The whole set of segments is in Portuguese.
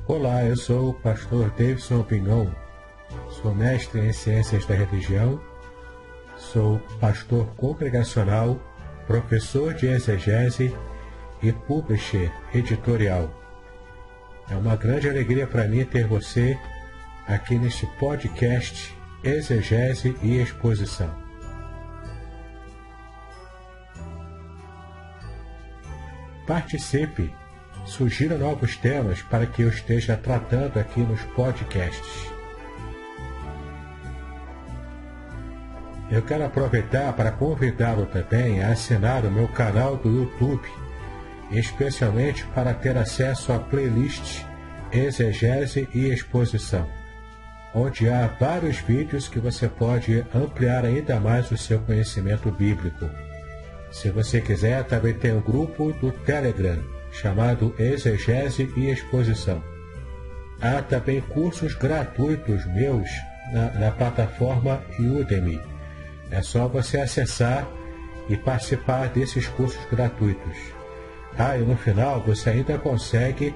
Olá, eu sou o pastor Davidson Pinhon, sou mestre em Ciências da Religião, sou pastor congregacional, professor de exegese e publisher editorial. É uma grande alegria para mim ter você aqui neste podcast Exegese e Exposição. Participe! Sugira novos temas para que eu esteja tratando aqui nos podcasts. Eu quero aproveitar para convidá-lo também a assinar o meu canal do YouTube, especialmente para ter acesso à playlist Exegese e Exposição, onde há vários vídeos que você pode ampliar ainda mais o seu conhecimento bíblico. Se você quiser, também tem um grupo do Telegram, chamado Exegese e Exposição. Há também cursos gratuitos meus na plataforma Udemy. É só você acessar e participar desses cursos gratuitos. E no final você ainda consegue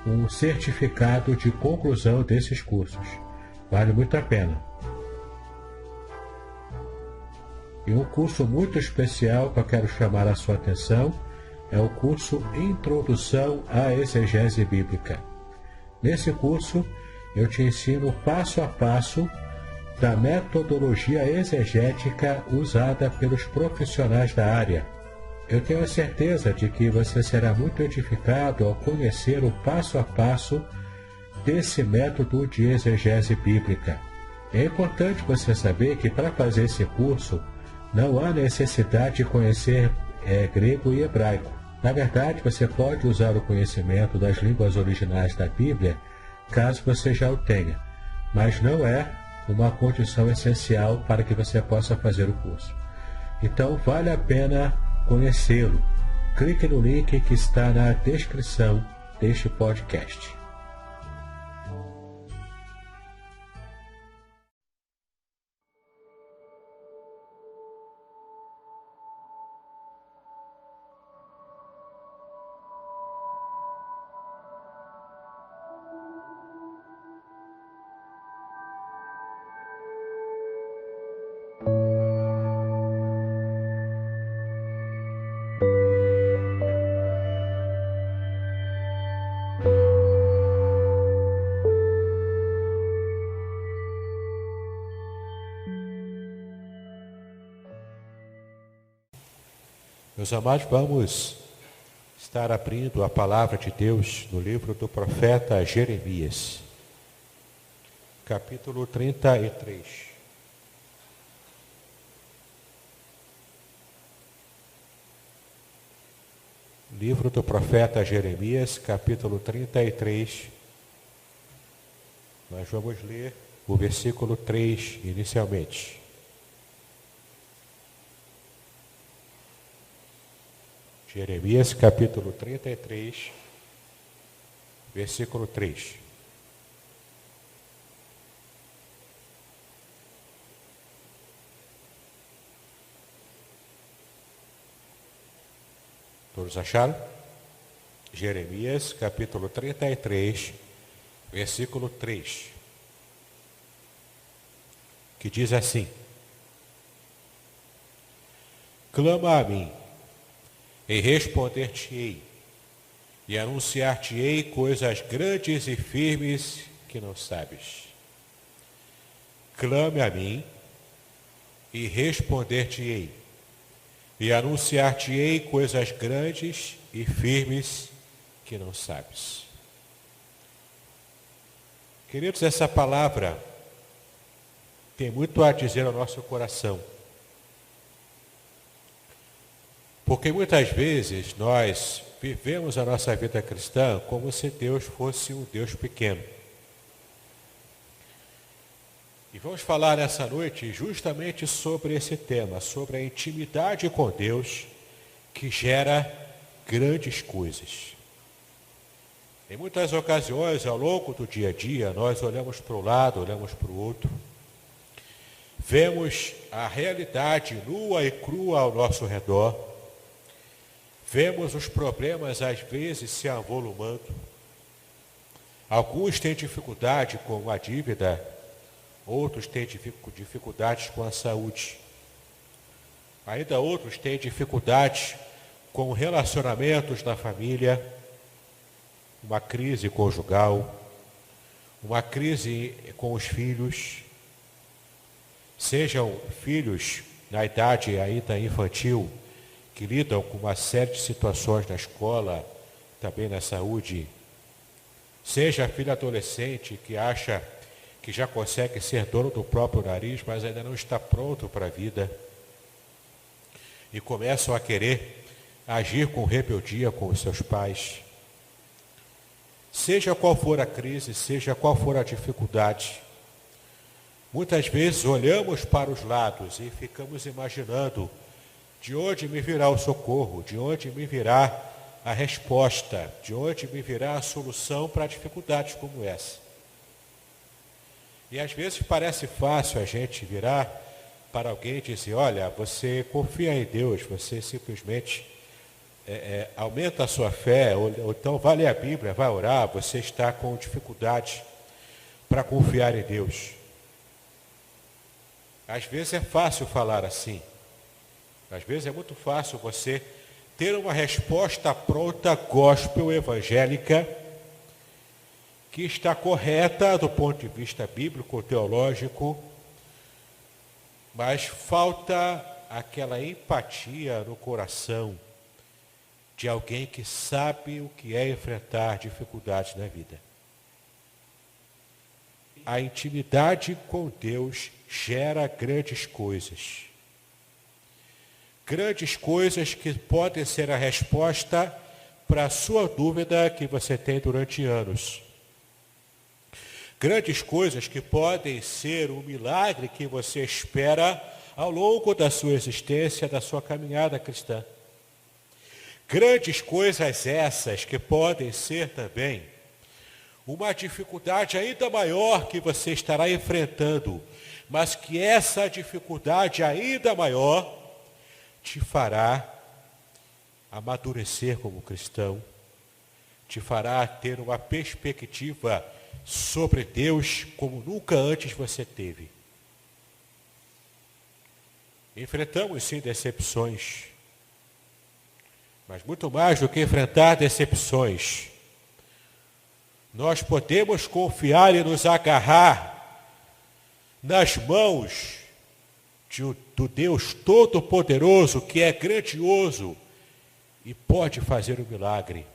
um certificado de conclusão desses cursos. Vale muito a pena. E um curso muito especial que eu quero chamar a sua atenção é o curso Introdução à Exegese Bíblica. Nesse curso, eu te ensino passo a passo da metodologia exegética usada pelos profissionais da área. Eu tenho a certeza de que você será muito edificado ao conhecer o passo a passo desse método de exegese bíblica. É importante você saber que para fazer esse curso, não há necessidade de conhecer grego e hebraico. Na verdade, você pode usar o conhecimento das línguas originais da Bíblia, caso você já o tenha, mas não é uma condição essencial para que você possa fazer o curso. Então, vale a pena conhecê-lo. Clique no link que está na descrição deste podcast. Meus amados, vamos estar abrindo a palavra de Deus no livro do profeta Jeremias, capítulo 33. Livro do profeta Jeremias, capítulo 33. Nós vamos ler o versículo 3 inicialmente. Jeremias capítulo 33, versículo 3. Todos acharam? Jeremias capítulo 33, versículo 3. Que diz assim: Clama a mim, e responder-te-ei, e anunciar-te-ei coisas grandes e firmes que não sabes. Clame a mim, e responder-te-ei, e anunciar-te-ei coisas grandes e firmes que não sabes. Queridos, essa palavra tem muito a dizer ao nosso coração. Porque muitas vezes nós vivemos a nossa vida cristã como se Deus fosse um Deus pequeno. E vamos falar nessa noite justamente sobre esse tema, sobre a intimidade com Deus que gera grandes coisas. Em muitas ocasiões, ao longo do dia a dia, nós olhamos para um lado, olhamos para o outro, vemos a realidade nua e crua ao nosso redor, vemos os problemas às vezes se avolumando, Alguns têm dificuldade com a dívida, outros têm dificuldades com a saúde. Ainda outros têm dificuldades com relacionamentos na família, uma crise conjugal, uma crise com os filhos, sejam filhos na idade ainda infantil, que lidam com uma série de situações na escola, também na saúde, seja filho adolescente que acha que já consegue ser dono do próprio nariz, mas ainda não está pronto para a vida, e começam a querer agir com rebeldia com os seus pais. Seja qual for a crise, seja qual for a dificuldade, muitas vezes olhamos para os lados e ficamos imaginando de onde me virá o socorro, de onde me virá a resposta, de onde me virá a solução para dificuldades como essa. E às vezes parece fácil a gente virar para alguém e dizer, olha, você confia em Deus, você simplesmente aumenta a sua fé, ou então vai ler a Bíblia, vai orar, você está com dificuldade para confiar em Deus. Às vezes é fácil falar assim. Às vezes é muito fácil você ter uma resposta pronta, gospel, evangélica, que está correta do ponto de vista bíblico, teológico, mas falta aquela empatia no coração de alguém que sabe o que é enfrentar dificuldades na vida. A intimidade com Deus gera grandes coisas. Grandes coisas que podem ser a resposta para a sua dúvida que você tem durante anos. Grandes coisas que podem ser o milagre que você espera ao longo da sua existência, da sua caminhada cristã. Grandes coisas essas que podem ser também uma dificuldade ainda maior que você estará enfrentando, mas que essa dificuldade ainda maior te fará amadurecer como cristão, te fará ter uma perspectiva sobre Deus como nunca antes você teve. Enfrentamos sim decepções, mas muito mais do que enfrentar decepções, nós podemos confiar e nos agarrar nas mãos do Deus Todo-Poderoso, que é grandioso e pode fazer o milagre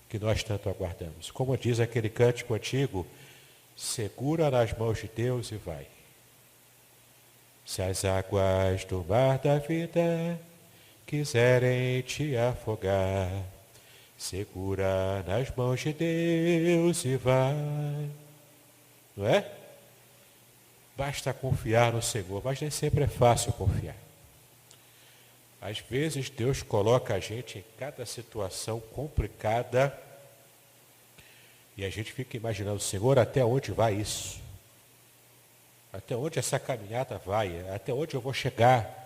que nós tanto aguardamos. Como diz aquele cântico antigo, segura nas mãos de Deus e vai. Se as águas do mar da vida quiserem te afogar, segura nas mãos de Deus e vai. Não é? Basta confiar no Senhor, mas nem sempre é fácil confiar. Às vezes Deus coloca a gente em cada situação complicada e a gente fica imaginando, Senhor, até onde vai isso? Até onde essa caminhada vai? Até onde eu vou chegar?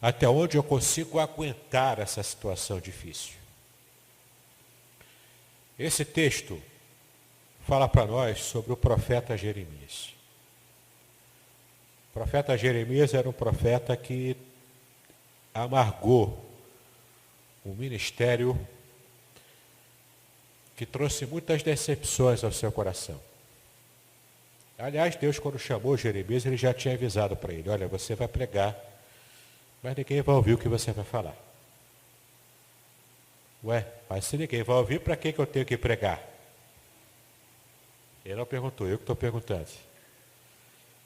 Até onde eu consigo aguentar essa situação difícil? Esse texto fala para nós sobre o profeta Jeremias. O profeta Jeremias era um profeta que amargou um ministério que trouxe muitas decepções ao seu coração. Aliás, Deus, quando chamou Jeremias, ele já tinha avisado para ele, olha, você vai pregar, mas ninguém vai ouvir o que você vai falar. Ué, mas se ninguém vai ouvir, para que eu tenho que pregar? Ele não perguntou, eu que estou perguntando.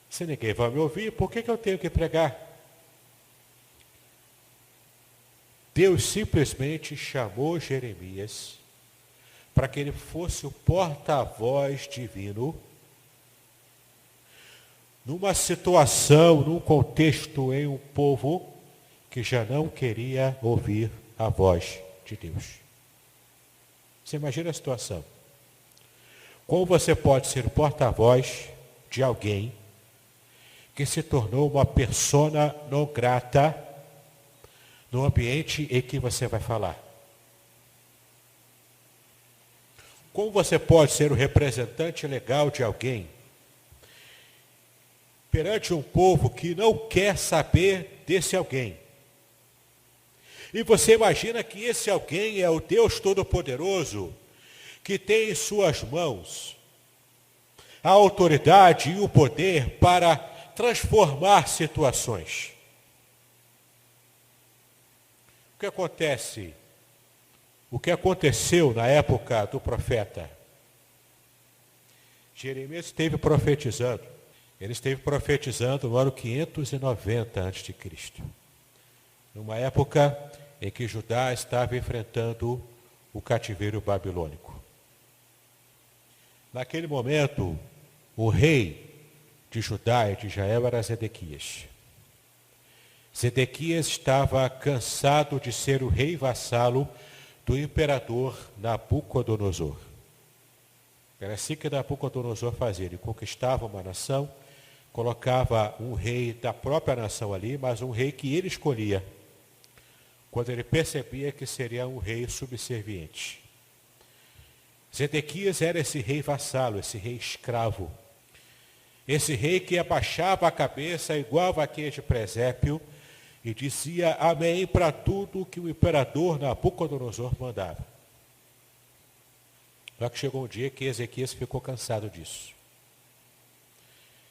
Se ninguém vai me ouvir, por que eu tenho que pregar? Deus simplesmente chamou Jeremias para que ele fosse o porta-voz divino numa situação, num contexto, em um povo que já não queria ouvir a voz de Deus. Você imagina a situação. Como você pode ser o porta-voz de alguém que se tornou uma persona não grata no ambiente em que você vai falar? Como você pode ser o representante legal de alguém perante um povo que não quer saber desse alguém? E você imagina que esse alguém é o Deus Todo-Poderoso, que tem em suas mãos a autoridade e o poder para transformar situações. O que acontece? O que aconteceu na época do profeta? Jeremias esteve profetizando. Ele esteve profetizando no ano 590 a.C., numa época em que Judá estava enfrentando o cativeiro babilônico. Naquele momento, o rei de Judá e de Israel era Zedequias. Zedequias estava cansado de ser o rei vassalo do imperador Nabucodonosor. Era assim que Nabucodonosor fazia. Ele conquistava uma nação, colocava um rei da própria nação ali, mas um rei que ele escolhia, quando ele percebia que seria um rei subserviente. Zedequias era esse rei vassalo, esse rei escravo. Esse rei que abaixava a cabeça igual vaqueira de presépio e dizia amém para tudo que o imperador Nabucodonosor mandava. Só que chegou um dia que Ezequias ficou cansado disso.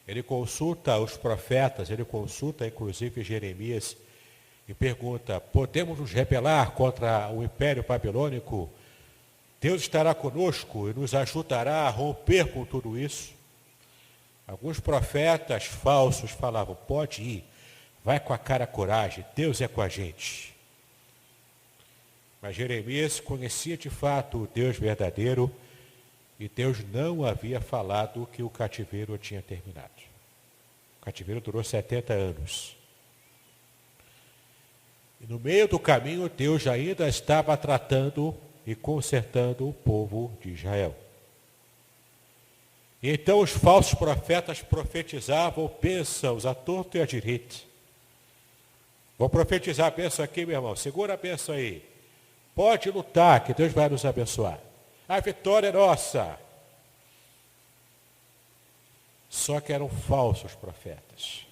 Ele consulta os profetas, ele consulta inclusive Jeremias e pergunta: podemos nos rebelar contra o império babilônico? Deus estará conosco e nos ajudará a romper com tudo isso? Alguns profetas falsos falavam: pode ir, vai com a cara coragem, Deus é com a gente. Mas Jeremias conhecia de fato o Deus verdadeiro e Deus não havia falado que o cativeiro tinha terminado. O cativeiro durou 70 anos. E no meio do caminho, Deus ainda estava tratando e consertando o povo de Israel. E então os falsos profetas profetizavam bênçãos à torto e à direita. Vou profetizar a bênção aqui, meu irmão. Segura a bênção aí. Pode lutar, que Deus vai nos abençoar. A vitória é nossa. Só que eram falsos profetas.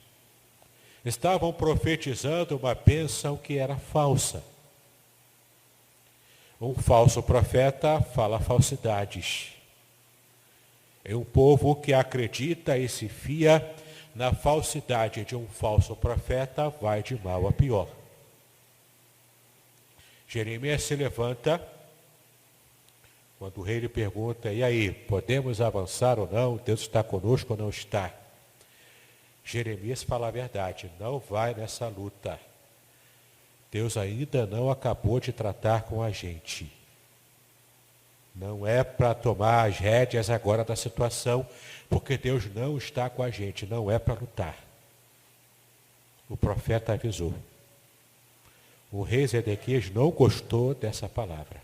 Estavam profetizando uma bênção que era falsa. Um falso profeta fala falsidades. É um povo que acredita e se fia na falsidade de um falso profeta, vai de mal a pior. Jeremias se levanta, quando o rei lhe pergunta: e aí, podemos avançar ou não? Deus está conosco ou não está? Jeremias fala a verdade: não vai nessa luta. Deus ainda não acabou de tratar com a gente. Não é para tomar as rédeas agora da situação, porque Deus não está com a gente, não é para lutar. O profeta avisou. O rei Zedequias não gostou dessa palavra.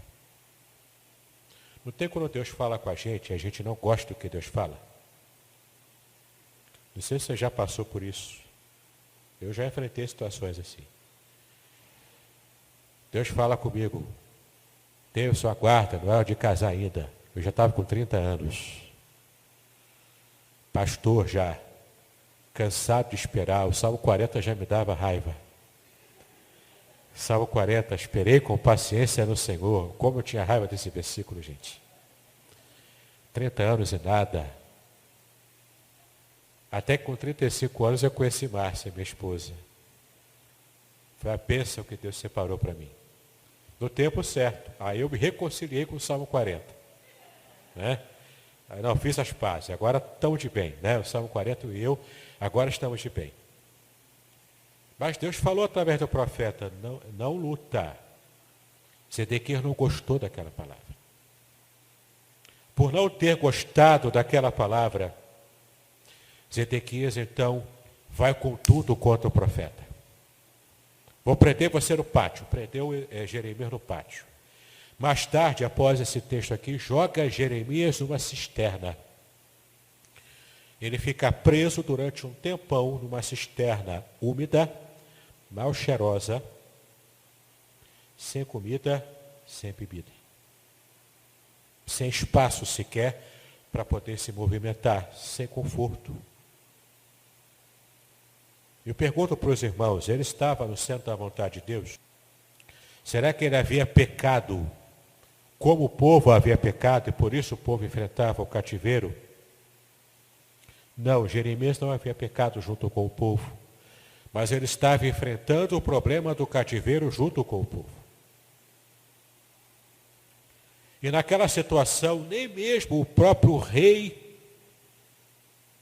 Não tem quando Deus fala com a gente não gosta do que Deus fala? Não sei se você já passou por isso. Eu já enfrentei situações assim. Deus fala comigo: Deus, só aguarda, não é hora de casar ainda. Eu já estava com 30 anos. Pastor já, cansado de esperar. O Salmo 40 já me dava raiva. Salmo 40, esperei com paciência no Senhor. Como eu tinha raiva desse versículo, gente. 30 anos e nada. Até que com 35 anos eu conheci Márcia, minha esposa. Foi a bênção que Deus separou para mim. No tempo certo. Aí eu me reconciliei com o Salmo 40. Né? Aí não, fiz as pazes. Agora estamos de bem. Né? O Salmo 40 e eu, agora estamos de bem. Mas Deus falou através do profeta: não luta. Zedequias não gostou daquela palavra. Por não ter gostado daquela palavra, Zedequias então vai com tudo contra o profeta. Vou prender você no pátio. Prendeu Jeremias no pátio. Mais tarde, após esse texto aqui, joga Jeremias numa cisterna. Ele fica preso durante um tempão numa cisterna úmida, mal cheirosa, sem comida, sem bebida. sem espaço sequer para poder se movimentar, sem conforto. Eu pergunto para os irmãos, ele estava no centro da vontade de Deus? Será que ele havia pecado como o povo havia pecado e por isso o povo enfrentava o cativeiro? Não, Jeremias não havia pecado junto com o povo, mas ele estava enfrentando o problema do cativeiro junto com o povo. E naquela situação, nem mesmo o próprio rei,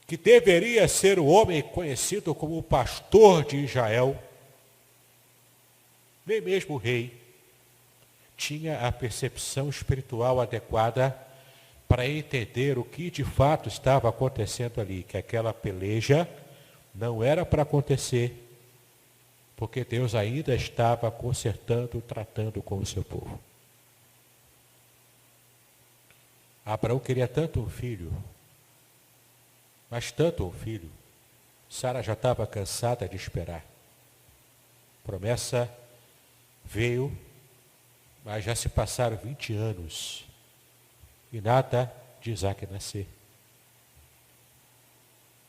que deveria ser o homem conhecido como o pastor de Israel, nem mesmo o rei tinha a percepção espiritual adequada para entender o que de fato estava acontecendo ali, que aquela peleja não era para acontecer, porque Deus ainda estava consertando, tratando com o seu povo. Abraão queria tanto um filho, mas tanto um filho. Sara já estava cansada de esperar. A promessa veio, mas já se passaram 20 anos e nada de Isaac nascer.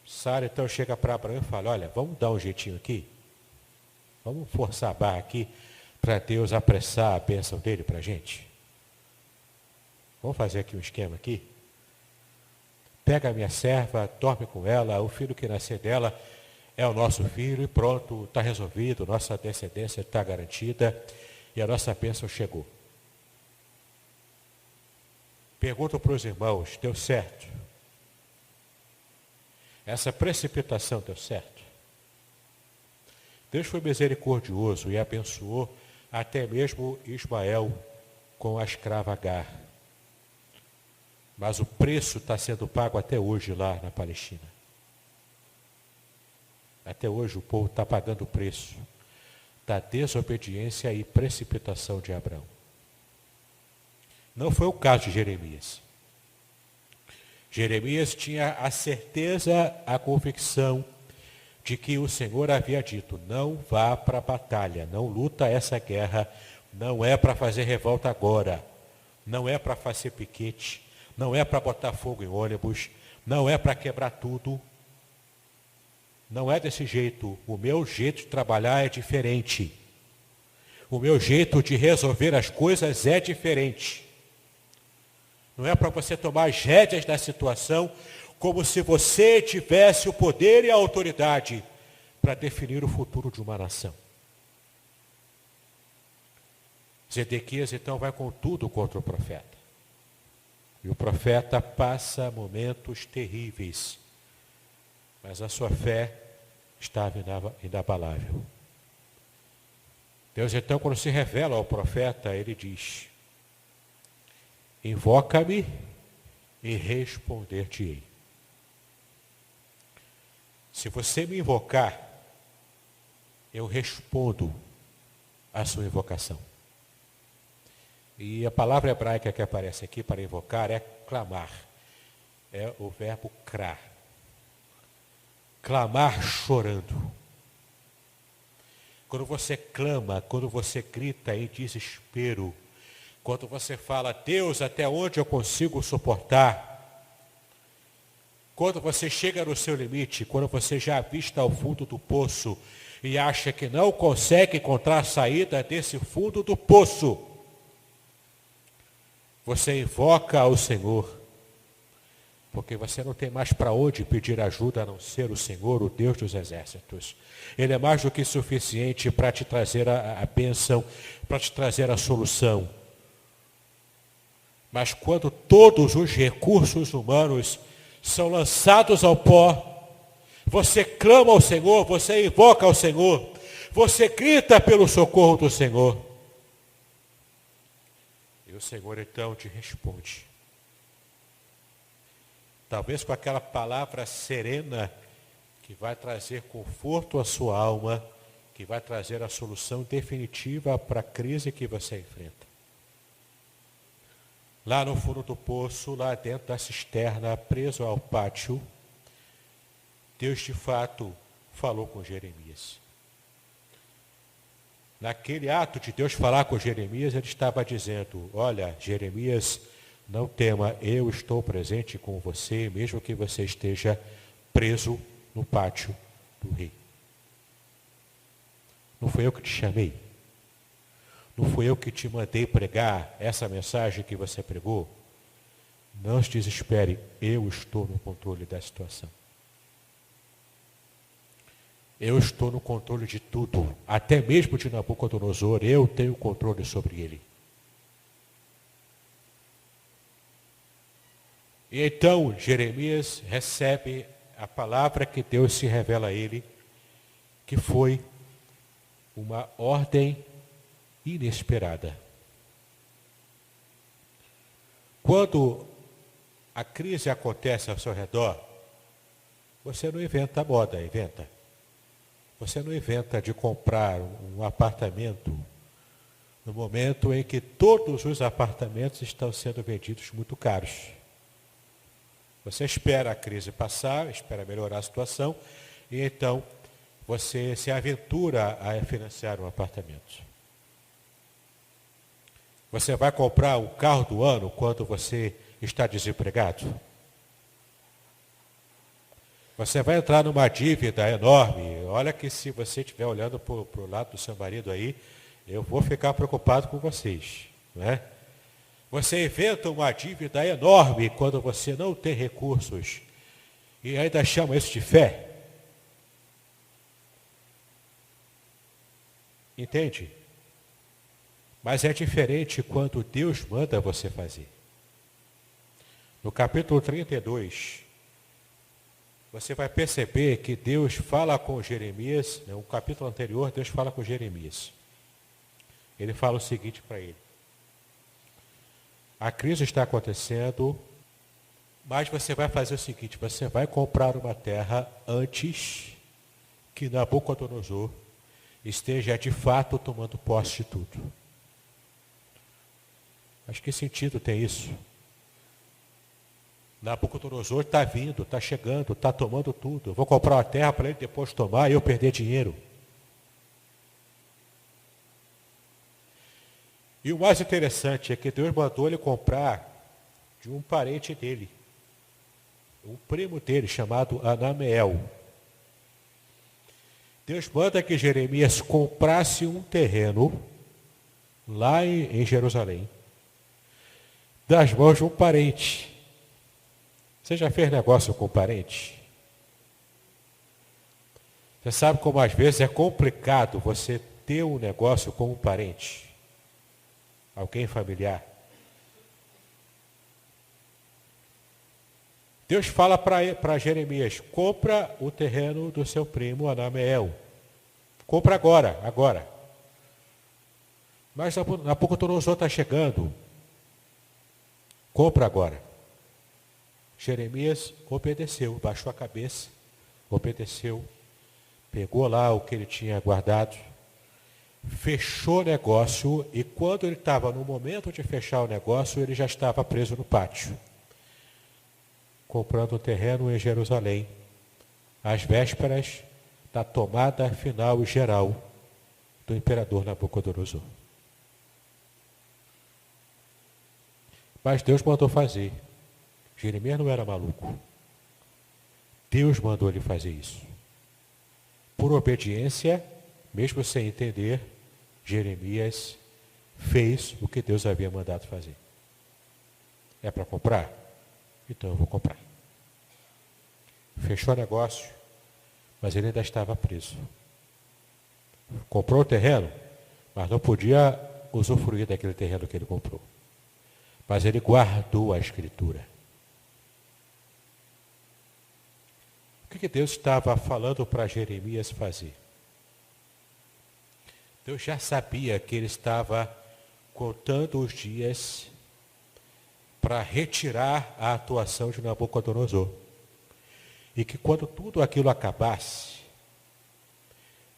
Sara então chega para Abraão e fala, olha, vamos dar um jeitinho aqui? Vamos forçar a barra aqui para Deus apressar a bênção dele para a gente? Vamos fazer aqui um esquema aqui? Pega a minha serva, dorme com ela, o filho que nascer dela é o nosso filho e pronto, está resolvido, nossa descendência está garantida e a nossa bênção chegou. Pergunto para os irmãos, deu certo? Essa precipitação deu certo? Deus foi misericordioso e abençoou até mesmo Ismael com a escrava Agar. Mas o preço está sendo pago até hoje lá na Palestina. Até hoje o povo está pagando o preço da desobediência e precipitação de Abraão. Não foi o caso de Jeremias. Jeremias tinha a certeza, a convicção de que o Senhor havia dito, não vá para a batalha, não luta essa guerra, não é para fazer revolta agora, não é para fazer piquete, não é para botar fogo em ônibus, não é para quebrar tudo. Não é desse jeito. O meu jeito de trabalhar é diferente. O meu jeito de resolver as coisas é diferente. Não é para você tomar as rédeas da situação como se você tivesse o poder e a autoridade para definir o futuro de uma nação. Zedequias então vai com tudo contra o profeta. E o profeta passa momentos terríveis, mas a sua fé estava inabalável. Deus então, quando se revela ao profeta, ele diz, invoca-me e responder-te-ei. Se você me invocar, eu respondo à sua invocação. E a palavra hebraica que aparece aqui para invocar é clamar. É o verbo crar. Clamar chorando. Quando você clama, quando você grita em desespero, quando você fala, Deus, até onde eu consigo suportar? Quando você chega no seu limite, quando você já avista ao fundo do poço e acha que não consegue encontrar a saída desse fundo do poço, você invoca ao Senhor, porque você não tem mais para onde pedir ajuda a não ser o Senhor, o Deus dos exércitos. Ele é mais do que suficiente para te trazer a bênção, para te trazer a solução. Mas quando todos os recursos humanos são lançados ao pó, você clama ao Senhor, você invoca ao Senhor, você grita pelo socorro do Senhor. E o Senhor então te responde. Talvez com aquela palavra serena que vai trazer conforto à sua alma, que vai trazer a solução definitiva para a crise que você enfrenta. Lá no fundo do poço, lá dentro da cisterna, preso ao pátio, Deus de fato falou com Jeremias. Naquele ato de Deus falar com Jeremias, ele estava dizendo, olha, Jeremias, Não tema, eu estou presente com você, mesmo que você esteja preso no pátio do rei. Não fui eu que te chamei. Não fui eu que te mandei pregar essa mensagem que você pregou. Não se desespere, eu estou no controle da situação. Eu estou no controle de tudo, até mesmo de Nabucodonosor, eu tenho controle sobre ele. E então Jeremias recebe a palavra que Deus se revela a ele, que foi uma ordem inesperada. Quando a crise acontece ao seu redor, você não inventa moda, inventa. Você não inventa de comprar um apartamento no momento em que todos os apartamentos estão sendo vendidos muito caros. Você espera a crise passar, espera melhorar a situação, e então você se aventura a financiar um apartamento. Você vai comprar o carro do ano quando você está desempregado? Você vai entrar numa dívida enorme. Olha que se você estiver olhando para o lado do seu marido aí, eu vou ficar preocupado com vocês, não é? Você inventa uma dívida enorme quando você não tem recursos e ainda chama isso de fé. Entende? Mas é diferente quando Deus manda você fazer. No capítulo 32, você vai perceber que Deus fala com Jeremias, no capítulo anterior, Deus fala com Jeremias. Ele fala o seguinte para ele: a crise está acontecendo, mas você vai fazer o seguinte, você vai comprar uma terra antes que Nabucodonosor esteja de fato tomando posse de tudo. Mas que sentido tem isso? Nabucodonosor está vindo, está chegando, está tomando tudo. Eu vou comprar uma terra para ele depois tomar e eu perder dinheiro. E o mais interessante é que Deus mandou ele comprar de um parente dele, um primo dele chamado Anameel. Deus manda que Jeremias comprasse um terreno lá em Jerusalém, das mãos de um parente. Você já fez negócio com parente? Você sabe como às vezes é complicado você ter um negócio com um parente, alguém familiar. Deus fala para Jeremias: compra o terreno do seu primo Anameel. Compra agora. Mas Nabucodonosor está chegando. Compra agora. Jeremias obedeceu, baixou a cabeça, obedeceu, pegou lá o que ele tinha guardado, fechou o negócio, e quando ele estava no momento de fechar o negócio, ele já estava preso no pátio, comprando um terreno em Jerusalém, às vésperas da tomada final e geral do imperador Nabucodonosor. Mas Deus mandou fazer. Jeremias não era maluco. Deus mandou ele fazer isso. Por obediência, mesmo sem entender, Jeremias fez o que Deus havia mandado fazer. É para comprar? Então eu vou comprar. Fechou o negócio, mas ele ainda estava preso. Comprou o terreno, mas não podia usufruir daquele terreno que ele comprou. Mas ele guardou a Escritura. O que Deus estava falando para Jeremias fazer? Deus já sabia que ele estava contando os dias para retirar a atuação de Nabucodonosor. E que quando tudo aquilo acabasse,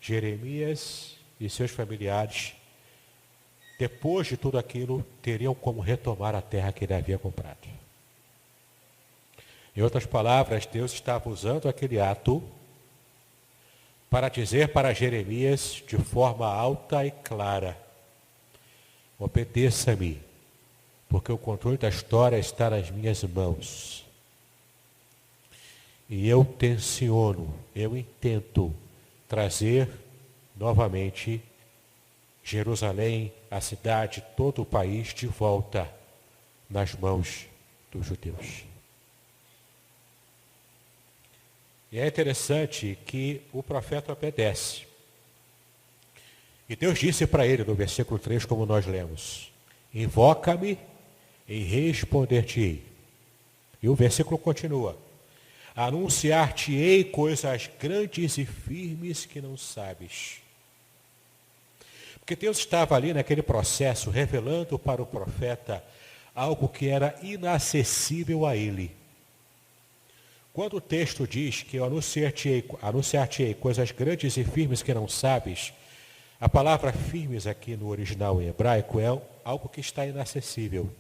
Jeremias e seus familiares, depois de tudo aquilo, teriam como retomar a terra que ele havia comprado. Em outras palavras, Deus estava usando aquele ato para dizer para Jeremias de forma alta e clara: obedeça-me, porque o controle da história está nas minhas mãos. E eu tenciono, eu intento trazer novamente Jerusalém, a cidade, todo o país de volta nas mãos dos judeus. E é interessante que o profeta obedece. E Deus disse para ele, no versículo 3, como nós lemos: invoca-me e responder-te-ei. E o versículo continua: anunciar-te-ei coisas grandes e firmes que não sabes. Porque Deus estava ali naquele processo, revelando para o profeta algo que era inacessível a ele. Quando o texto diz que eu anunciar-te-ei coisas grandes e firmes que não sabes, a palavra firmes aqui no original em hebraico é algo que está inacessível.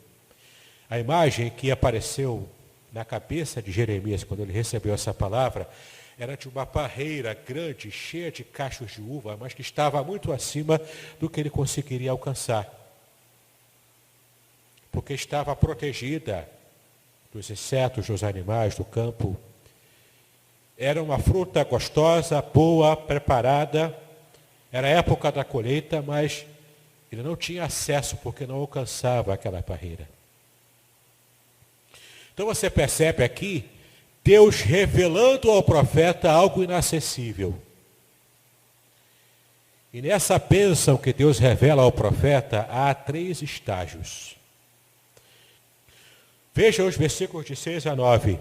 A imagem que apareceu na cabeça de Jeremias, quando ele recebeu essa palavra, era de uma parreira grande, cheia de cachos de uva, mas que estava muito acima do que ele conseguiria alcançar. Porque estava protegida dos insetos, dos animais, do campo. Era uma fruta gostosa, boa, preparada. Era a época da colheita, mas ele não tinha acesso porque não alcançava aquela parreira. Então você percebe aqui Deus revelando ao profeta algo inacessível. E nessa bênção que Deus revela ao profeta, há 3 estágios. Veja os versículos de 6 a 9.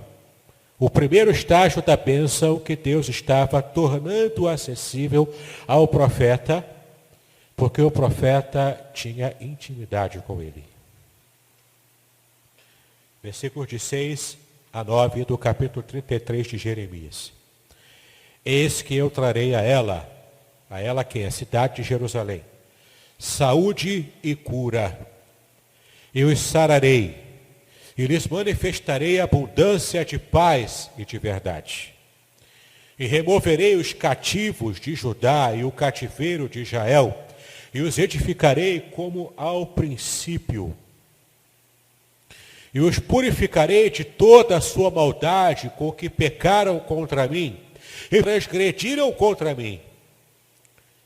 O primeiro estágio da bênção que Deus estava tornando acessível ao profeta, porque o profeta tinha intimidade com ele. Versículos de 6 a 9 do capítulo 33 de Jeremias. Eis que eu trarei a ela quem é a cidade de Jerusalém, saúde e cura. Eu os sararei, e lhes manifestarei abundância de paz e de verdade. E removerei os cativos de Judá e o cativeiro de Israel, e os edificarei como ao princípio. E os purificarei de toda a sua maldade com que pecaram contra mim e transgrediram contra mim.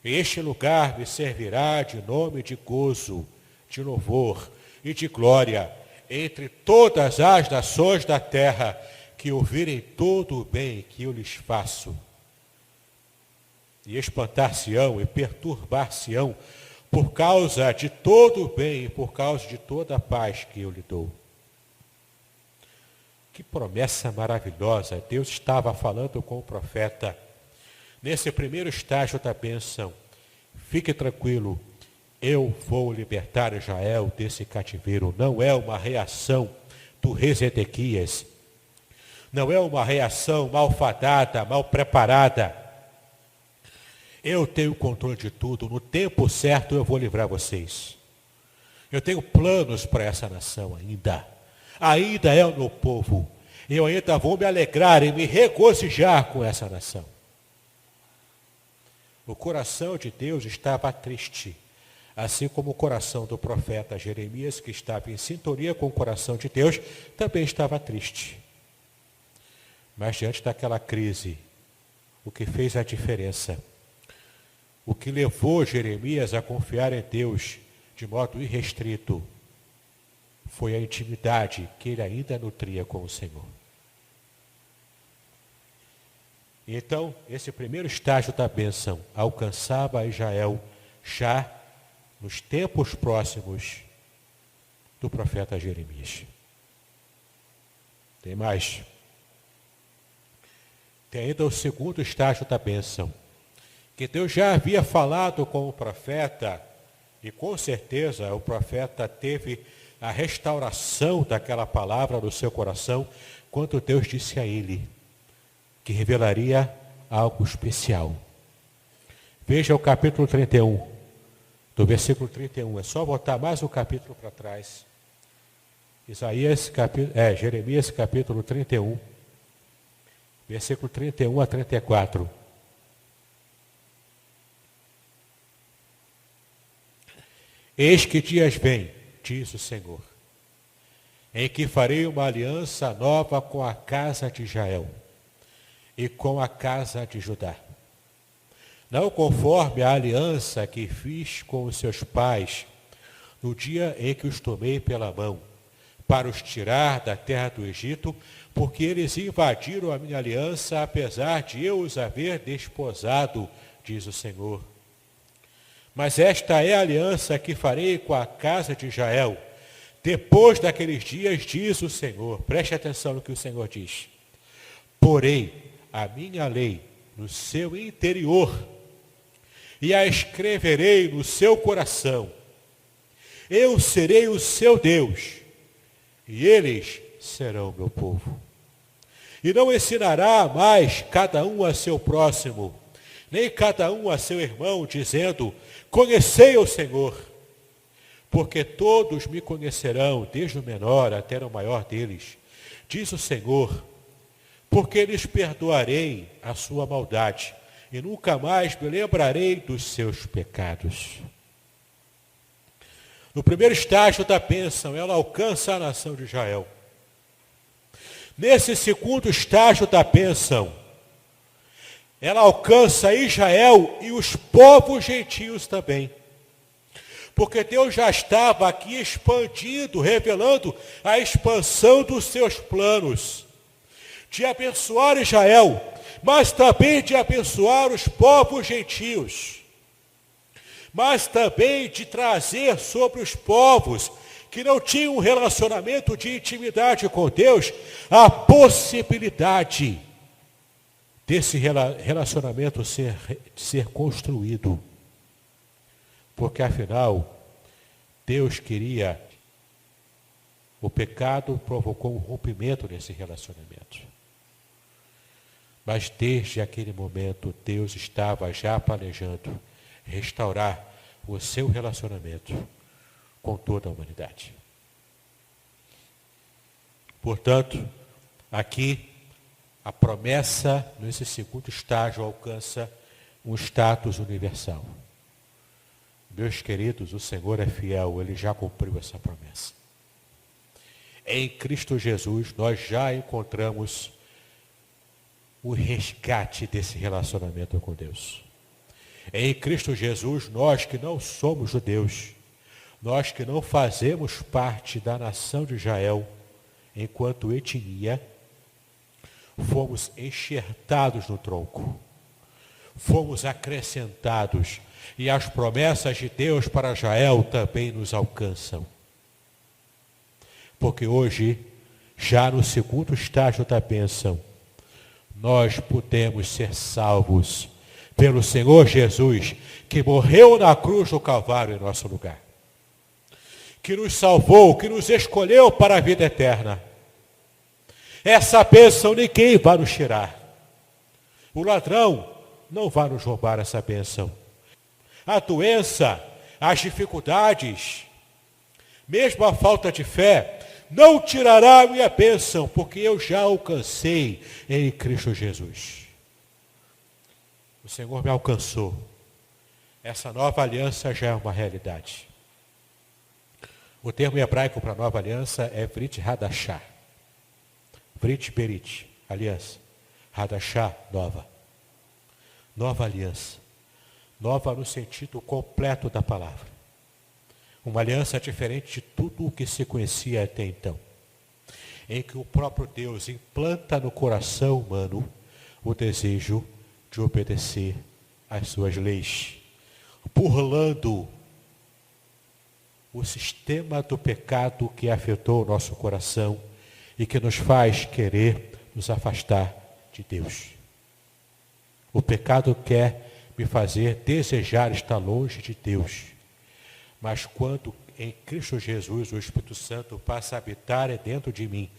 E este lugar me servirá de nome de gozo, de louvor e de glória entre todas as nações da terra que ouvirem todo o bem que eu lhes faço. E espantar-se-ão e perturbar-se-ão por causa de todo o bem e por causa de toda a paz que eu lhe dou. Que promessa maravilhosa! Deus estava falando com o profeta. Nesse primeiro estágio da bênção, fique tranquilo, eu vou libertar Israel desse cativeiro. Não é uma reação do rei Zedequias. Não é uma reação malfadada, mal preparada. Eu tenho controle de tudo. No tempo certo eu vou livrar vocês. Eu tenho planos para essa nação ainda. Ainda é o meu povo. Eu ainda vou me alegrar e me regozijar com essa nação. O coração de Deus estava triste, assim como o coração do profeta Jeremias, que estava em sintonia com o coração de Deus, também estava triste. Mas diante daquela crise, o que fez a diferença, o que levou Jeremias a confiar em Deus de modo irrestrito, foi a intimidade que ele ainda nutria com o Senhor. Então, esse primeiro estágio da bênção alcançava Israel já nos tempos próximos do profeta Jeremias. Tem mais. Tem ainda o segundo estágio da bênção, que Deus já havia falado com o profeta, e com certeza o profeta teve a restauração daquela palavra no seu coração, quando Deus disse a ele que revelaria algo especial. Veja o capítulo 31, do versículo 31. É só voltar mais um capítulo para trás. Jeremias capítulo 31, versículo 31 a 34. Eis que dias vêm, diz o Senhor, em que farei uma aliança nova com a casa de Israel e com a casa de Judá. Não conforme a aliança que fiz com os seus pais no dia em que os tomei pela mão, para os tirar da terra do Egito, porque eles invadiram a minha aliança, apesar de eu os haver desposado, diz o Senhor. Mas esta é a aliança que farei com a casa de Israel, depois daqueles dias, diz o Senhor. Preste atenção no que o Senhor diz. Porei a minha lei no seu interior e a escreverei no seu coração. Eu serei o seu Deus e eles serão meu povo. E não ensinará mais cada um a seu próximo, nem cada um a seu irmão, dizendo, conhecei o Senhor, porque todos me conhecerão, desde o menor até o maior deles, diz o Senhor, porque lhes perdoarei a sua maldade, e nunca mais me lembrarei dos seus pecados. No primeiro estágio da bênção, ela alcança a nação de Israel. Nesse segundo estágio da bênção, ela alcança Israel e os povos gentios também. Porque Deus já estava aqui expandindo, revelando a expansão dos seus planos. De abençoar Israel, mas também de abençoar os povos gentios. Mas também de trazer sobre os povos que não tinham um relacionamento de intimidade com Deus, a possibilidade desse relacionamento ser construído. Porque afinal, Deus queria, o pecado provocou um rompimento nesse relacionamento. Mas desde aquele momento, Deus estava já planejando restaurar o seu relacionamento com toda a humanidade. Portanto, aqui, a promessa, nesse segundo estágio, alcança um status universal. Meus queridos, o Senhor é fiel, Ele já cumpriu essa promessa. Em Cristo Jesus, nós já encontramos o resgate desse relacionamento com Deus. Em Cristo Jesus, nós que não somos judeus, nós que não fazemos parte da nação de Israel, enquanto etnia, fomos enxertados no tronco, fomos acrescentados, e as promessas de Deus para Israel também nos alcançam. Porque hoje, já no segundo estágio da bênção, nós podemos ser salvos pelo Senhor Jesus, que morreu na cruz do Calvário em nosso lugar, que nos salvou, que nos escolheu para a vida eterna. Essa bênção ninguém vai nos tirar. O ladrão não vai nos roubar essa bênção. A doença, as dificuldades, mesmo a falta de fé, não tirará a minha bênção, porque eu já alcancei em Cristo Jesus. O Senhor me alcançou. Essa nova aliança já é uma realidade. O termo hebraico para nova aliança é Brit Hadashah. Brit Berit, aliança. Hadashah, nova. Nova aliança. Nova no sentido completo da palavra. Uma aliança diferente de tudo o que se conhecia até então. Em que o próprio Deus implanta no coração humano o desejo de obedecer às suas leis, burlando o sistema do pecado que afetou o nosso coração e que nos faz querer nos afastar de Deus. O pecado quer me fazer desejar estar longe de Deus. Mas quando em Cristo Jesus o Espírito Santo passa a habitar dentro de mim,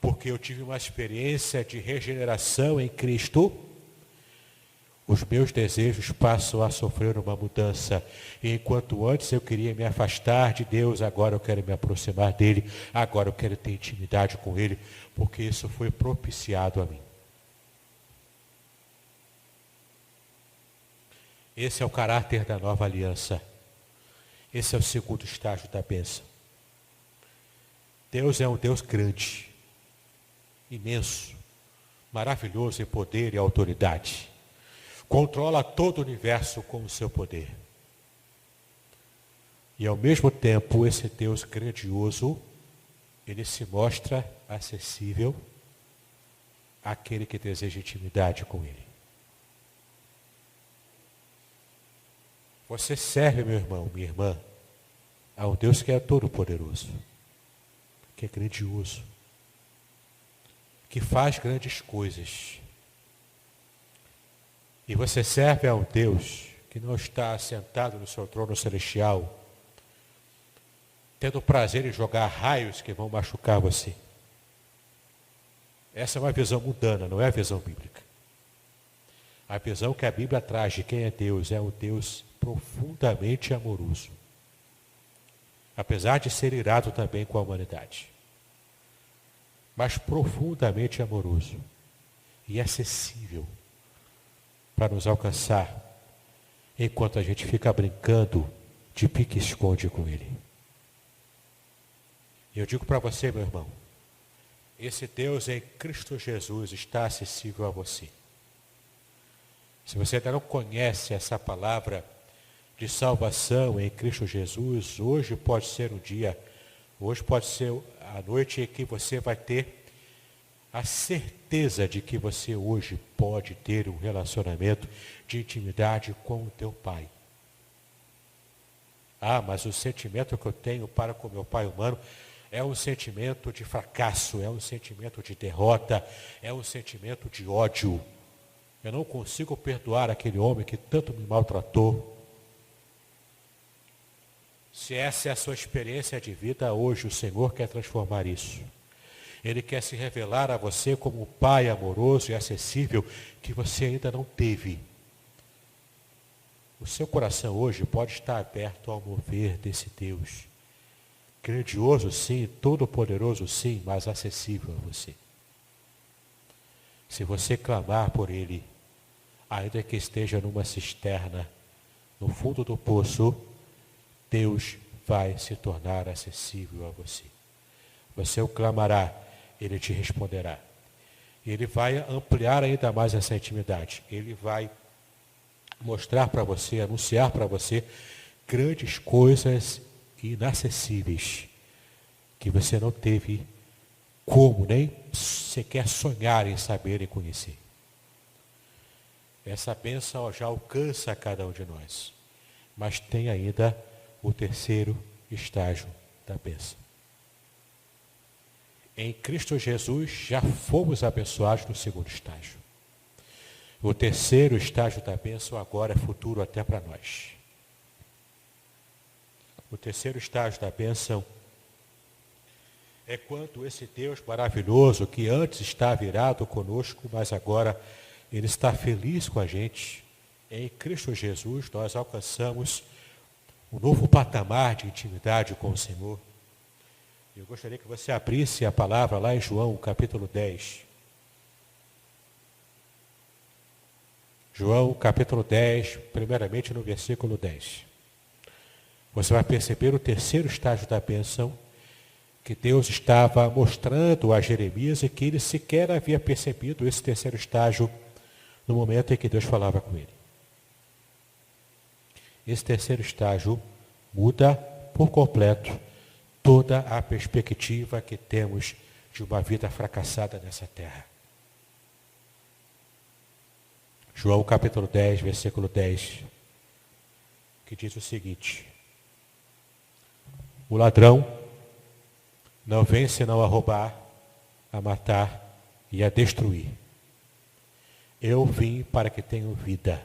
porque eu tive uma experiência de regeneração em Cristo, os meus desejos passam a sofrer uma mudança. E enquanto antes eu queria me afastar de Deus, agora eu quero me aproximar dele, agora eu quero ter intimidade com ele, porque isso foi propiciado a mim. Esse é o caráter da nova aliança. Esse é o segundo estágio da bênção. Deus é um Deus grande, imenso, maravilhoso em poder e autoridade. Controla todo o universo com o seu poder. E ao mesmo tempo, esse Deus grandioso, ele se mostra acessível àquele que deseja intimidade com ele. Você serve, meu irmão, minha irmã, a um Deus que é todo-poderoso, que é grandioso, que faz grandes coisas. E você serve a um Deus que não está assentado no seu trono celestial, tendo prazer em jogar raios que vão machucar você. Essa é uma visão mundana, não é a visão bíblica. A visão que a Bíblia traz de quem é um Deus profundamente amoroso. Apesar de ser irado também com a humanidade. Mas profundamente amoroso e acessível para nos alcançar, enquanto a gente fica brincando de pique-esconde com ele. E eu digo para você, meu irmão, esse Deus em Cristo Jesus está acessível a você. Se você ainda não conhece essa palavra de salvação em Cristo Jesus, hoje pode ser um dia, hoje pode ser a noite em que você vai ter a certeza de que você hoje pode ter um relacionamento de intimidade com o teu Pai. Ah, mas o sentimento que eu tenho para com meu Pai humano é um sentimento de fracasso, é um sentimento de derrota, é um sentimento de ódio. Eu não consigo perdoar aquele homem que tanto me maltratou. Se essa é a sua experiência de vida, hoje o Senhor quer transformar isso. Ele quer se revelar a você como um Pai amoroso e acessível que você ainda não teve. O seu coração hoje pode estar aberto ao mover desse Deus. Grandioso sim, todo-poderoso sim, mas acessível a você. Se você clamar por Ele, ainda que esteja numa cisterna, no fundo do poço, Deus vai se tornar acessível a você. Você o clamará, Ele te responderá. Ele vai ampliar ainda mais essa intimidade. Ele vai mostrar para você, anunciar para você grandes coisas inacessíveis que você não teve como nem sequer sonhar em saber e conhecer. Essa bênção já alcança a cada um de nós, mas tem ainda o terceiro estágio da bênção. Em Cristo Jesus já fomos abençoados no segundo estágio. O terceiro estágio da bênção agora é futuro até para nós. O terceiro estágio da bênção é quando esse Deus maravilhoso, que antes estava irado conosco, mas agora Ele está feliz com a gente. Em Cristo Jesus nós alcançamos um novo patamar de intimidade com o Senhor. Eu gostaria que você abrisse a palavra lá em João, capítulo 10. João, capítulo 10, primeiramente no versículo 10. Você vai perceber o terceiro estágio da bênção que Deus estava mostrando a Jeremias e que ele sequer havia percebido esse terceiro estágio no momento em que Deus falava com ele. Esse terceiro estágio muda por completo toda a perspectiva que temos de uma vida fracassada nessa terra. João capítulo 10, versículo 10, que diz o seguinte: o ladrão não vem senão a roubar, a matar e a destruir. Eu vim para que tenham vida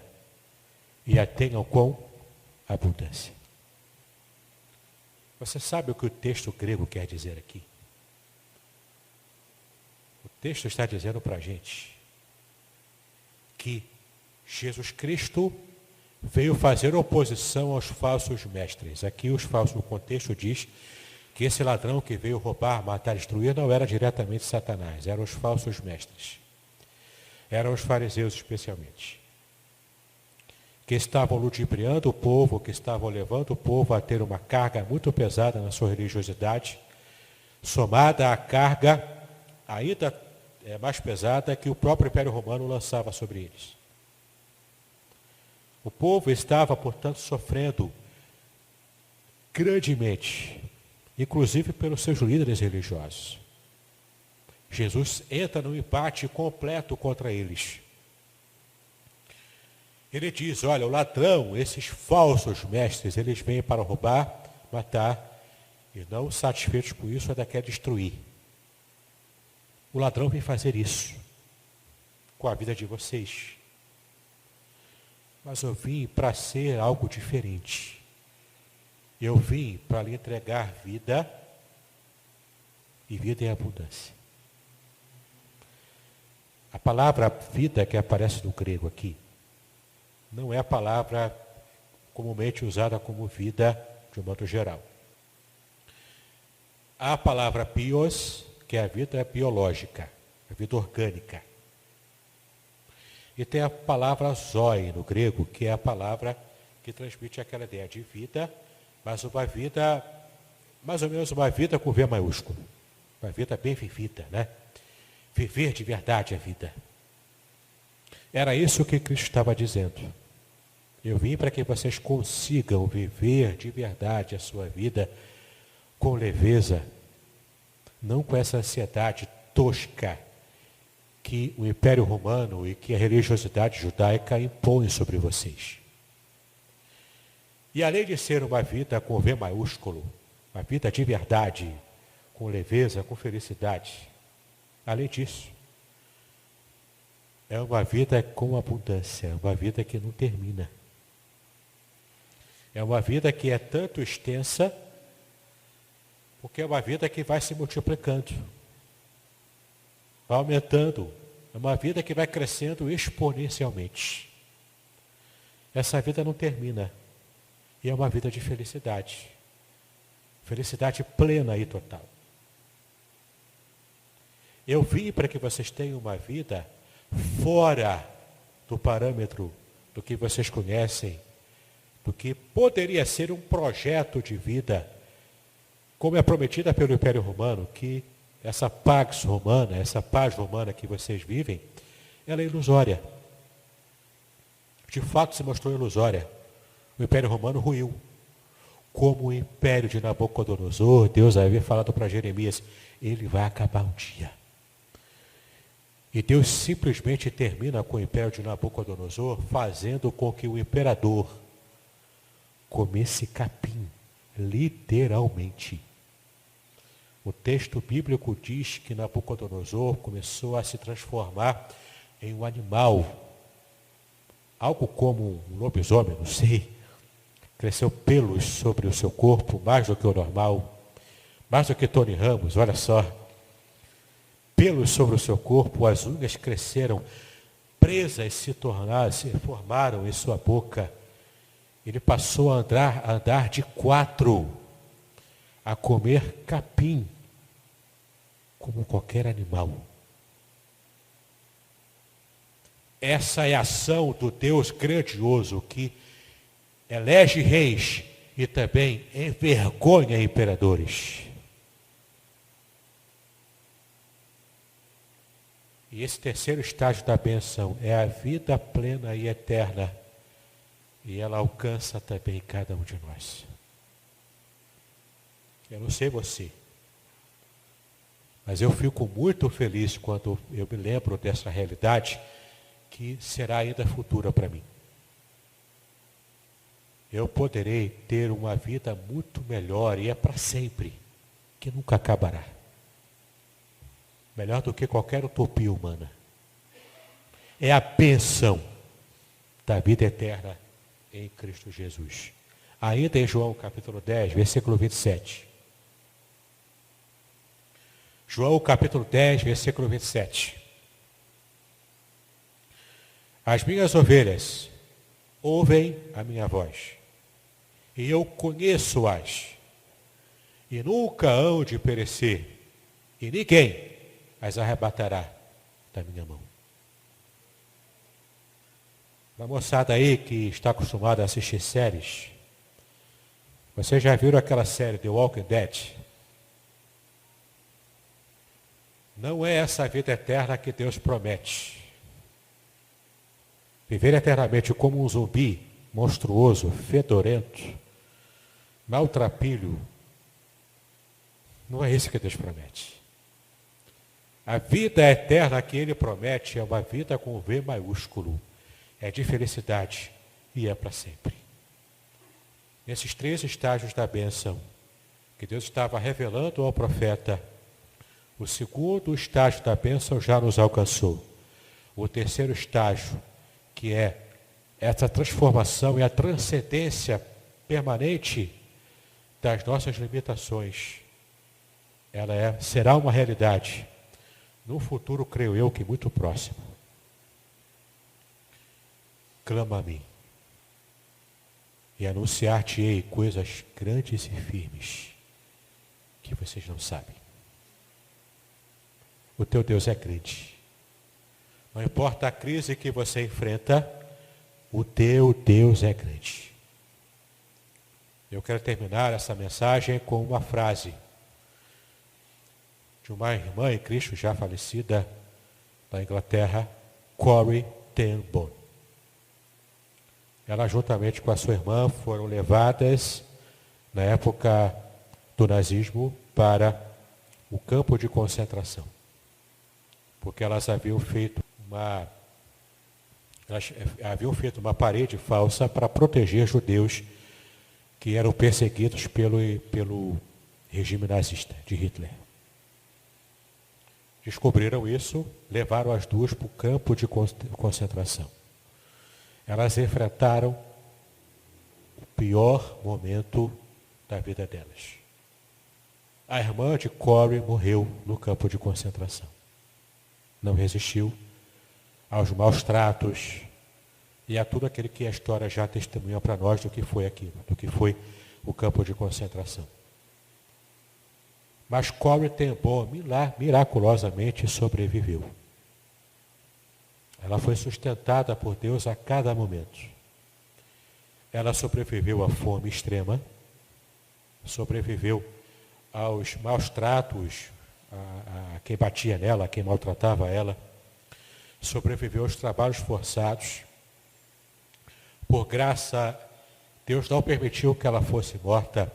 e a tenham com abundância. Você sabe o que o texto grego quer dizer aqui? O texto está dizendo para a gente que Jesus Cristo veio fazer oposição aos falsos mestres. Aqui o contexto diz que esse ladrão que veio roubar, matar, destruir, não era diretamente Satanás, eram os falsos mestres. Eram os fariseus especialmente, que estavam ludibriando o povo, que estavam levando o povo a ter uma carga muito pesada na sua religiosidade, somada à carga ainda mais pesada que o próprio Império Romano lançava sobre eles. O povo estava, portanto, sofrendo grandemente, inclusive pelos seus líderes religiosos. Jesus entra num embate completo contra eles. Ele diz, olha, o ladrão, esses falsos mestres, eles vêm para roubar, matar, e não satisfeitos com isso, ainda quer destruir. O ladrão vem fazer isso com a vida de vocês. Mas eu vim para ser algo diferente. Eu vim para lhe entregar vida e vida em abundância. A palavra vida que aparece no grego aqui não é a palavra comumente usada como vida de um modo geral. A palavra bios, que é a vida biológica, a vida orgânica. E tem a palavra zoe no grego, que é a palavra que transmite aquela ideia de vida, mas uma vida, mais ou menos uma vida com V maiúsculo. Uma vida bem vivida, né? Viver de verdade a vida. Era isso que Cristo estava dizendo. Eu vim para que vocês consigam viver de verdade a sua vida com leveza, não com essa ansiedade tosca que o Império Romano e que a religiosidade judaica impõe sobre vocês. E além de ser uma vida com V maiúsculo, uma vida de verdade, com leveza, com felicidade, além disso, é uma vida com abundância, uma vida que não termina. É uma vida que é tanto extensa, porque é uma vida que vai se multiplicando, vai aumentando. É uma vida que vai crescendo exponencialmente. Essa vida não termina. E é uma vida de felicidade. Felicidade plena e total. Eu vim para que vocês tenham uma vida fora do parâmetro do que vocês conhecem, do que poderia ser um projeto de vida, como é prometida pelo Império Romano, que essa pax romana, essa paz romana que vocês vivem, ela é ilusória. De fato se mostrou ilusória. O Império Romano ruiu. Como o Império de Nabucodonosor, Deus havia falado para Jeremias, ele vai acabar um dia. E Deus simplesmente termina com o Império de Nabucodonosor, fazendo com que o imperador comesse capim, literalmente. O texto bíblico diz que Nabucodonosor começou a se transformar em um animal, algo como um lobisomem, não sei. Cresceu pelos sobre o seu corpo, mais do que o normal, mais do que Tony Ramos, olha só. Pelos sobre o seu corpo, as unhas cresceram, presas se formaram em sua boca. Ele passou a andar de quatro, a comer capim, como qualquer animal. Essa é a ação do Deus grandioso que elege reis e também envergonha imperadores. E esse terceiro estágio da bênção é a vida plena e eterna. E ela alcança também cada um de nós. Eu não sei você, mas eu fico muito feliz quando eu me lembro dessa realidade que será ainda futura para mim. Eu poderei ter uma vida muito melhor e é para sempre, que nunca acabará. Melhor do que qualquer utopia humana. É a bênção da vida eterna em Cristo Jesus. Ainda em João capítulo 10, versículo 27. João capítulo 10, versículo 27. As minhas ovelhas ouvem a minha voz, e eu conheço-as, e nunca hão de perecer, e ninguém as arrebatará da minha mão. Uma moçada aí que está acostumada a assistir séries, vocês já viram aquela série The Walking Dead? Não é essa vida eterna que Deus promete. Viver eternamente como um zumbi monstruoso, fedorento, maltrapilho, não é isso que Deus promete. A vida eterna que Ele promete é uma vida com V maiúsculo. É de felicidade e é para sempre. Nesses 3 estágios da bênção que Deus estava revelando ao profeta, o segundo estágio da bênção já nos alcançou. O terceiro estágio, que é essa transformação e a transcendência permanente das nossas limitações, ela será uma realidade no futuro, creio eu, que muito próximo. Clama a mim e anunciar-te-ei coisas grandes e firmes que vocês não sabem. O teu Deus é grande. Não importa a crise que você enfrenta, o teu Deus é grande. Eu quero terminar essa mensagem com uma frase de uma irmã em Cristo já falecida da Inglaterra, Corrie ten Boom. Ela, juntamente com a sua irmã, foram levadas, na época do nazismo, para o campo de concentração. Porque elas haviam feito uma parede falsa para proteger judeus que eram perseguidos pelo regime nazista de Hitler. Descobriram isso, levaram as duas para o campo de concentração. Elas enfrentaram o pior momento da vida delas. A irmã de Corrie morreu no campo de concentração. Não resistiu aos maus tratos e a tudo aquilo que a história já testemunha para nós do que foi aquilo, do que foi o campo de concentração. Mas Corrie ten Boom miraculosamente sobreviveu. Ela foi sustentada por Deus a cada momento. Ela sobreviveu à fome extrema, sobreviveu aos maus tratos, a quem batia nela, a quem maltratava ela, sobreviveu aos trabalhos forçados. Por graça, Deus não permitiu que ela fosse morta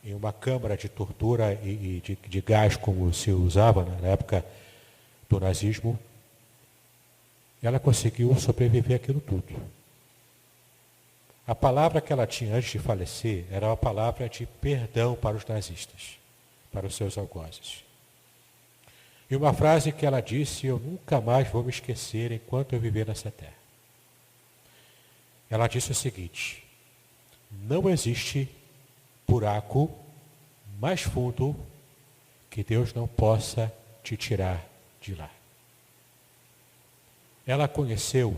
em uma câmara de tortura e de gás, como se usava na época do nazismo. Ela conseguiu sobreviver àquilo tudo. A palavra que ela tinha antes de falecer era uma palavra de perdão para os nazistas, para os seus algozes. E uma frase que ela disse, eu nunca mais vou me esquecer enquanto eu viver nessa terra. Ela disse o seguinte: não existe buraco mais fundo que Deus não possa te tirar de lá. Ela conheceu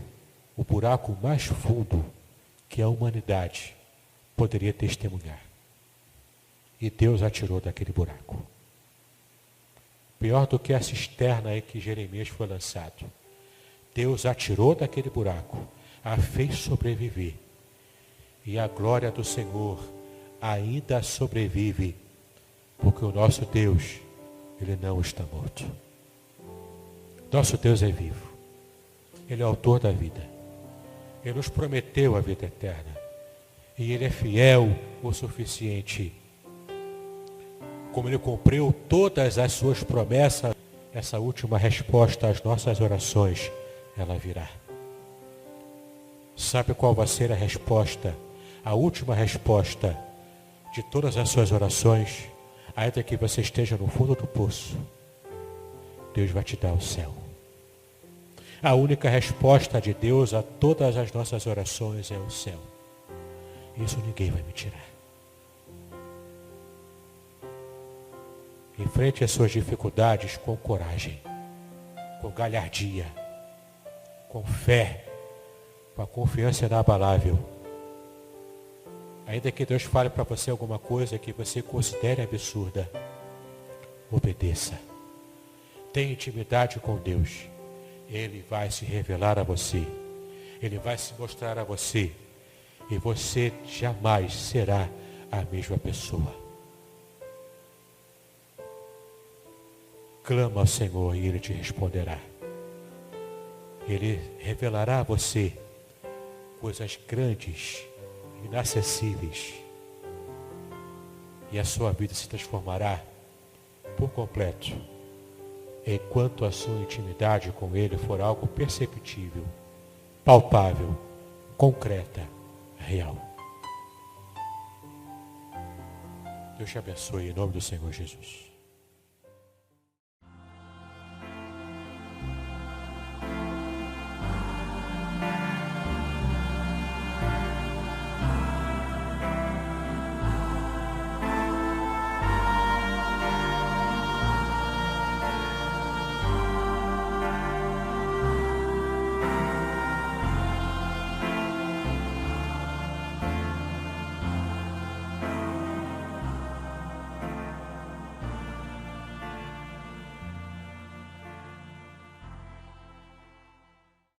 o buraco mais fundo que a humanidade poderia testemunhar. E Deus a tirou daquele buraco. Pior do que a cisterna em que Jeremias foi lançado. Deus a tirou daquele buraco, a fez sobreviver. E a glória do Senhor ainda sobrevive, porque o nosso Deus, Ele não está morto. Nosso Deus é vivo. Ele é o autor da vida. Ele nos prometeu a vida eterna. E Ele é fiel o suficiente. Como Ele cumpriu todas as suas promessas, essa última resposta às nossas orações, ela virá. Sabe qual vai ser a resposta? A última resposta de todas as suas orações, ainda que você esteja no fundo do poço, Deus vai te dar o céu. A única resposta de Deus a todas as nossas orações é o céu. Isso ninguém vai me tirar. Enfrente as suas dificuldades com coragem, com galhardia, com fé, com a confiança inabalável. Ainda que Deus fale para você alguma coisa que você considere absurda, obedeça. Tenha intimidade com Deus. Ele vai se revelar a você. Ele vai se mostrar a você. E você jamais será a mesma pessoa. Clama ao Senhor e Ele te responderá. Ele revelará a você coisas grandes, inacessíveis. E a sua vida se transformará por completo, enquanto a sua intimidade com Ele for algo perceptível, palpável, concreta, real. Deus te abençoe em nome do Senhor Jesus.